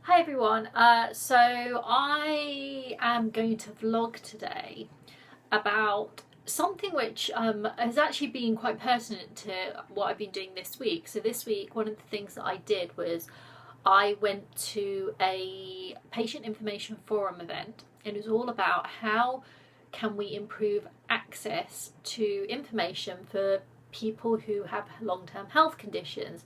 Hi everyone. So I am going to vlog today about something which has actually been quite pertinent to what I've been doing this week. So this week, one of the things that I did was I went to a patient information forum event, and it was all about how can we improve access to information for people who have long-term health conditions.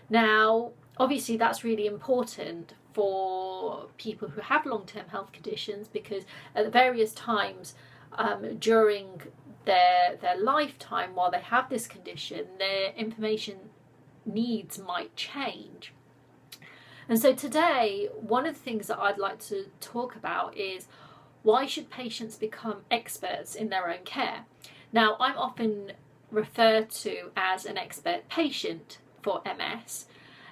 Now, obviously, that's really important for people who have long term health conditions because at various times during their lifetime, while they have this condition, their information needs might change. And so, today, one of the things that I'd like to talk about is why should patients become experts in their own care? Now, I'm often referred to as an expert patient for MS,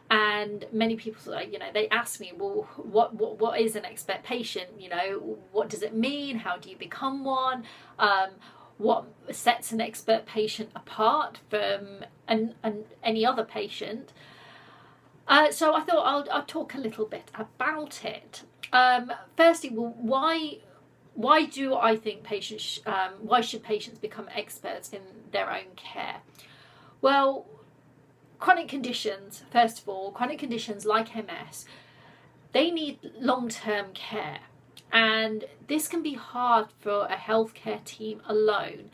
and many people, they ask me, well, what is an expert patient? What does it mean? How do you become one? What sets an expert patient apart from any other patient? So I thought I'll talk a little bit about it. Firstly, well, why do I think patients? Why should patients become experts in their own care? Well, chronic conditions, first of all, chronic conditions like MS, they need long-term care. And this can be hard for a healthcare team alone,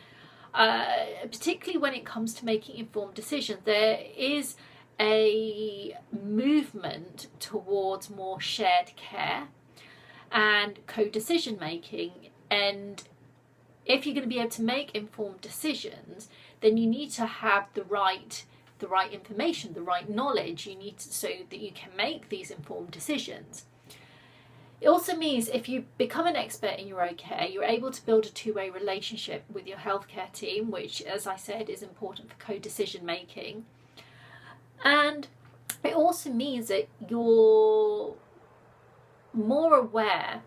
particularly when it comes to making informed decisions. There is a movement towards more shared care and co-decision making. And if you're going to be able to make informed decisions, then you need to have the right information, the right knowledge you need so that you can make these informed decisions. It also means if you become an expert in your own care, you're able to build a two-way relationship with your healthcare team, which, as I said, is important for co-decision making. And it also means that you're more aware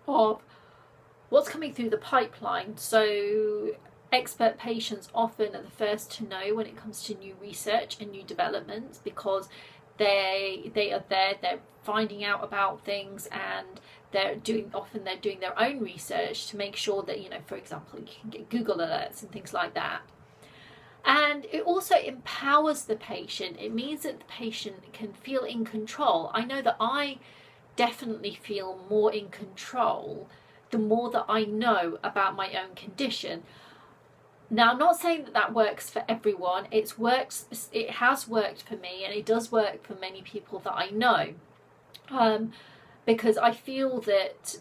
of what's coming through the pipeline. So expert patients often are the first to know when it comes to new research and new developments because they are there, they're finding out about things, and they're doing their own research to make sure that, for example, you can get Google alerts and things like that. And it also empowers the patient. It means that the patient can feel in control. I know that I definitely feel more in control the more that I know about my own condition. Now, I'm not saying that works for everyone. It has worked for me, and it does work for many people that I know, because I feel that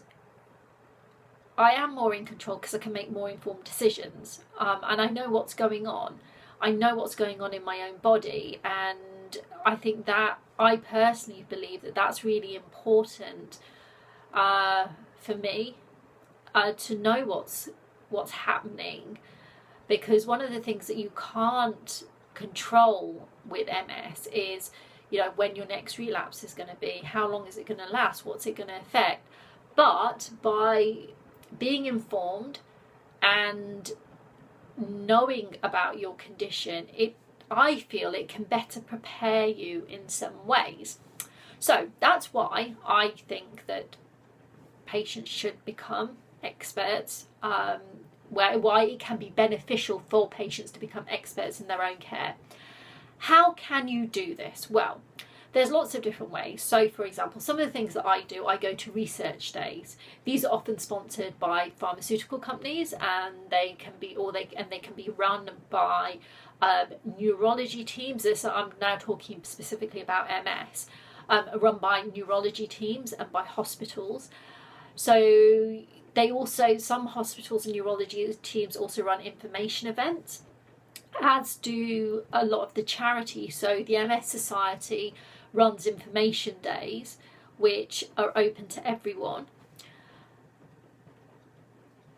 I am more in control because I can make more informed decisions, and I know what's going on. I know what's going on in my own body, and I think that I personally believe that that's really important for me to know what's happening. Because one of the things that you can't control with MS is, when your next relapse is going to be, how long is it going to last, what's it going to affect. But by being informed and knowing about your condition, I feel it can better prepare you in some ways. So that's why I think that patients should become experts. Why it can be beneficial for patients to become experts in their own care. How can you do this? Well, there's lots of different ways. So, for example, some of the things that I do, I go to research days. These are often sponsored by pharmaceutical companies, and they can be run by neurology teams. I'm now talking specifically about MS, run by neurology teams and by hospitals. So some hospitals and neurology teams also run information events, as do a lot of the charities. So the MS Society runs information days, which are open to everyone.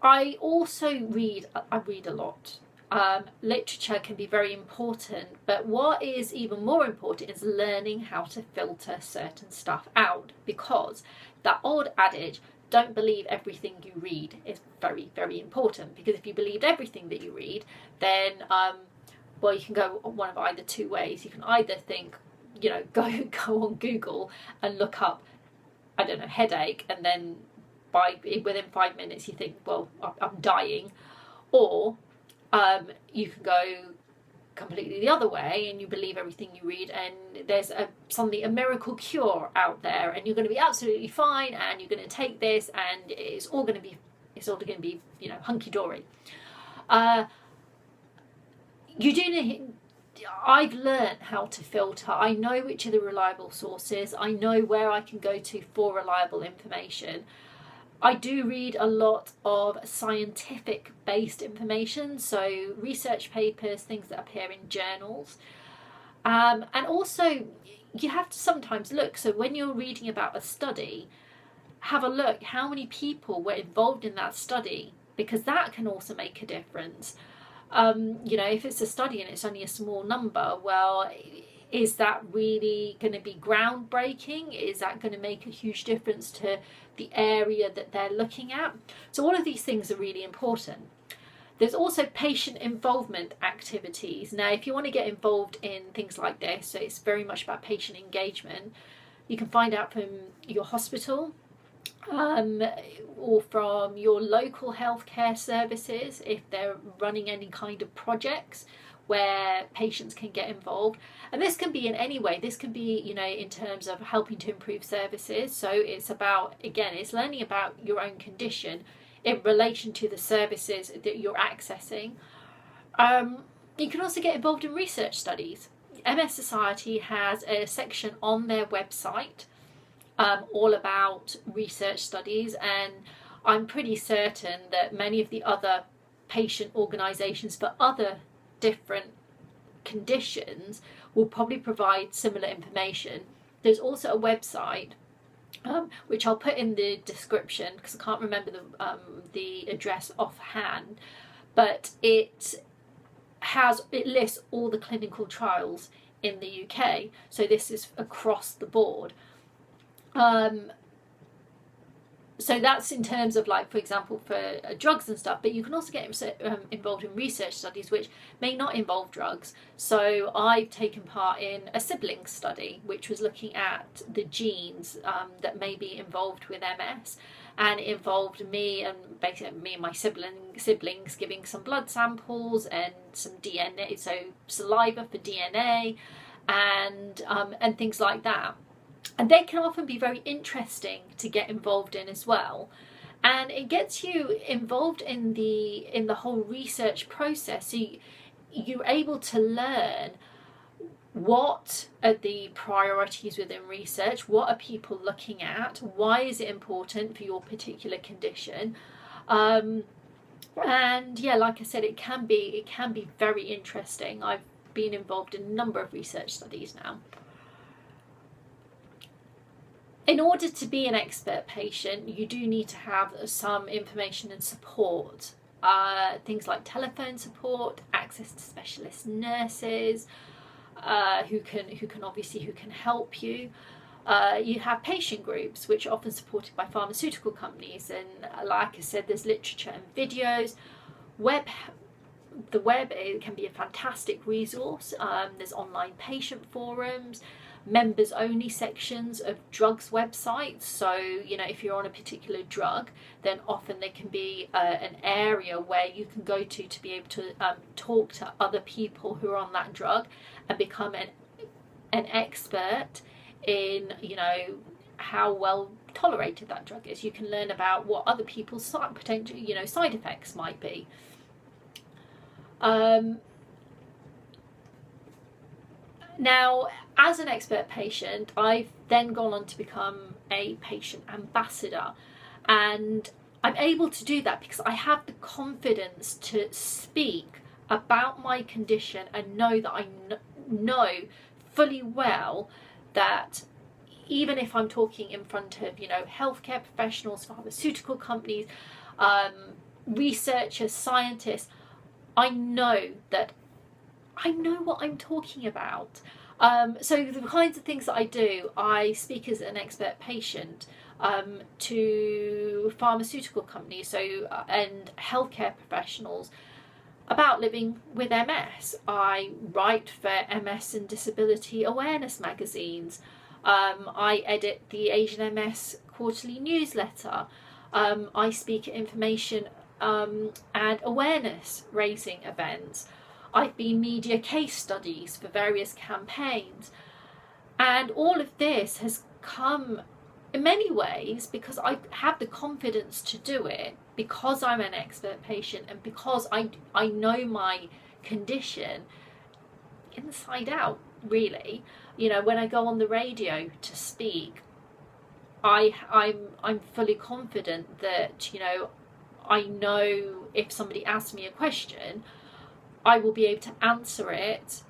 I read a lot. Literature can be very important, but what is even more important is learning how to filter certain stuff out, because that old adage, don't believe everything you read, is very, very important. Because if you believed everything that you read, then you can go one of either two ways. You can either think, go on Google and look up I don't know, headache, and then within 5 minutes you think, well, I'm dying. Or you can go completely the other way and you believe everything you read, and there's a miracle cure out there, and you're going to be absolutely fine, and you're going to take this, and it's all going to be hunky-dory. You do need, I've learned how to filter. I know which are the reliable sources. I know where I can go to for reliable information. I do read a lot of scientific based information, so research papers, things that appear in journals. And also you have to sometimes look, so when you're reading about a study, have a look how many people were involved in that study, because that can also make a difference. If it's a study and it's only a small number, well, is that really going to be groundbreaking? Is that going to make a huge difference to the area that they're looking at? So all of these things are really important. There's also patient involvement activities. Now, if you want to get involved in things like this, so it's very much about patient engagement, you can find out from your hospital, or from your local healthcare services if they're running any kind of projects where patients can get involved. And this can be in any way. This can be, in terms of helping to improve services. So it's about, again, it's learning about your own condition in relation to the services that you're accessing. You can also get involved in research studies. MS Society has a section on their website all about research studies, and I'm pretty certain that many of the other patient organisations for other different conditions will probably provide similar information. There's also a website which I'll put in the description because I can't remember the address offhand, but it lists all the clinical trials in the UK, so this is across the board. So that's in terms of, like, for example, for drugs and stuff, but you can also get involved in research studies which may not involve drugs. So I've taken part in a sibling study which was looking at the genes that may be involved with MS, and it involved me and my siblings giving some blood samples and some DNA, so saliva for DNA, and things like that. And they can often be very interesting to get involved in as well, and it gets you involved in the whole research process. So you're able to learn what are the priorities within research, what are people looking at, why is it important for your particular condition, and yeah, like I said, it can be very interesting. I've been involved in a number of research studies now. In order to be an expert patient, you do need to have some information and support. Things like telephone support, access to specialist nurses who can help you. You have patient groups which are often supported by pharmaceutical companies, and like I said, there's literature and videos. The web, it can be a fantastic resource. There's online patient forums, members only sections of drugs websites. So if you're on a particular drug, then often there can be an area where you can go to be able to talk to other people who are on that drug and become an expert in how well tolerated that drug is. You can learn about what other people's potential side effects might be. Now, as an expert patient, I've then gone on to become a patient ambassador, and I'm able to do that because I have the confidence to speak about my condition and know that I know fully well that even if I'm talking in front of healthcare professionals, pharmaceutical companies, researchers, scientists, I know what I'm talking about. So the kinds of things that I do, I speak as an expert patient to pharmaceutical companies and healthcare professionals about living with MS. I write for MS and disability awareness magazines. I edit the Asian MS quarterly newsletter. I speak at information and awareness raising events. I've been media case studies for various campaigns. And all of this has come in many ways because I have the confidence to do it, because I'm an expert patient and because I know my condition inside out, really. You know, when I go on the radio to speak, I'm fully confident that, you know, I know if somebody asks me a question, I will be able to answer it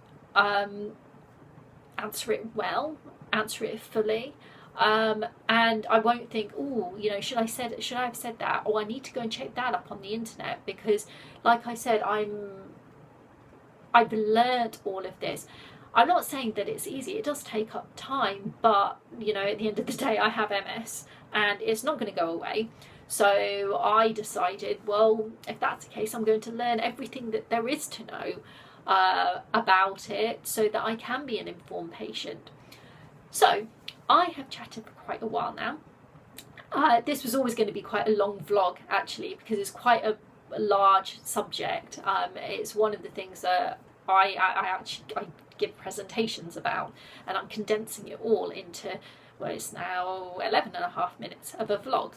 well, answer it fully, and I won't think, oh, you know, should I have said that, or I need to go and check that up on the internet, because like I said, I've learned all of this. I'm not saying that it's easy, it does take up time, but you know, at the end of the day, I have MS and it's not going to go away. So I decided, well, if that's the case, I'm going to learn everything that there is to know about it, so that I can be an informed patient. So I have chatted for quite a while now. This was always going to be quite a long vlog, actually, because it's quite a large subject. It's one of the things that I give presentations about, and I'm condensing it all into, well, it's now 11.5 minutes of a vlog.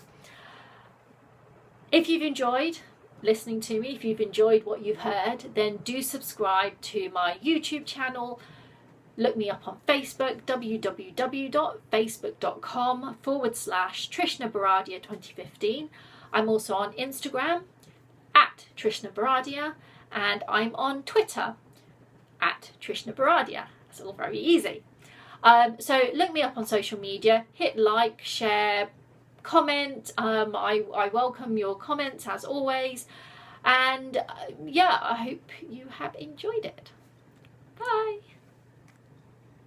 If you've enjoyed listening to me, if you've enjoyed what you've heard, then do subscribe to my YouTube channel. Look me up on Facebook, www.facebook.com/Trishna Baradia 2015. I'm also on Instagram at Trishna Baradia, and I'm on Twitter at Trishna Baradia. It's all very easy. So look me up on social media, hit like, share, comment. I welcome your comments as always, and yeah, I hope you have enjoyed it. Bye.